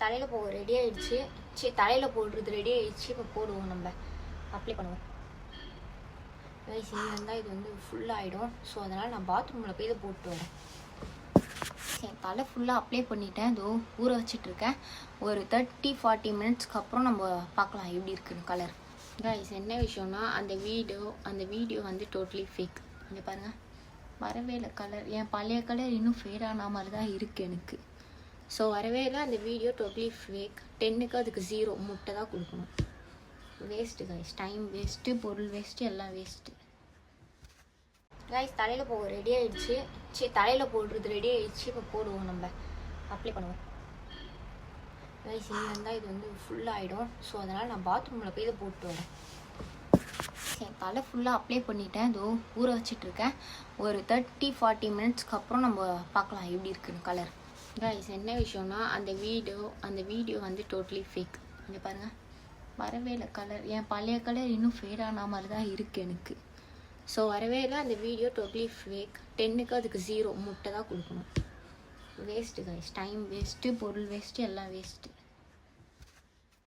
தலையில் போக ரெடி ஆகிடுச்சு. சரி, தலையில் போடுறது ரெடி ஆகிடுச்சு. இப்போ போடுவோம், நம்ம அப்ளை பண்ணுவோம். கைஸ் இனி வந்தால் இது வந்து ஃபுல்லாகிடும். ஸோ அதனால் நான் பாத்ரூமில் போய் இதை போட்டு வரேன். சரி, தலை ஃபுல்லாக அப்ளை பண்ணிவிட்டேன். இதோ ஊற வச்சிட்ருக்கேன். ஒரு 30-40 மினிட்ஸ்க்கு அப்புறம் நம்ம பார்க்கலாம் எப்படி இருக்குன்னு கலர். கைஸ் என்ன விஷயம்னா, அந்த வீடியோ வந்து டோட்டலி ஃபேக். இங்கே பாருங்கள், வரவே இல்லை கலர். என் பழைய கலர் இன்னும் ஃபேட் ஆன மாதிரி தான் இருக்குது எனக்கு. ஸோ வரவே இல்லை. அந்த வீடியோ டோட்டலி ஃபேக். 10க்கு அதுக்கு 0 முட்டை தான் கொடுக்கணும். வேஸ்ட்டு கைஸ், டைம் வேஸ்ட்டு, பொருள் வேஸ்ட்டு, எல்லாம் வேஸ்ட்டு. கைஸ் தலையில் போக ரெடி ஆகிடுச்சு. சரி, தலையில் போடுறது ரெடி ஆகிடுச்சு. இப்போ போடுவோம், நம்ம அப்ளை பண்ணுவோம். கைஸ் இனி வந்தால் இது வந்து ஃபுல்லாகிடும். ஸோ அதனால் நான் பாத்ரூமில் போய் இதை போட்டு வரேன். சரி, தலை ஃபுல்லாக அப்ளை பண்ணிவிட்டேன். இதோ ஊற வச்சிட்ருக்கேன். ஒரு 30-40 மினிட்ஸ்க்கு அப்புறம் நம்ம பார்க்கலாம் எப்படி இருக்குன்னு கலர். கைஸ் என்ன விஷயம்னா, அந்த வீடியோ வந்து டோட்டலி ஃபேக். இங்கே பாருங்கள், வரவே இல்லை கலர். என் பழைய கலர் இன்னும் ஃபேட் ஆன மாதிரி தான் இருக்குது எனக்கு. ஸோ வரவே இல்லை. அந்த வீடியோ டோட்டலி ஃபேக். 10க்கு அதுக்கு 0 முட்டை தான் கொடுக்கணும். வேஸ்ட்டு கைஸ், டைம் வேஸ்ட்டு, பொருள் வேஸ்ட்டு, எல்லாம் வேஸ்ட்டு.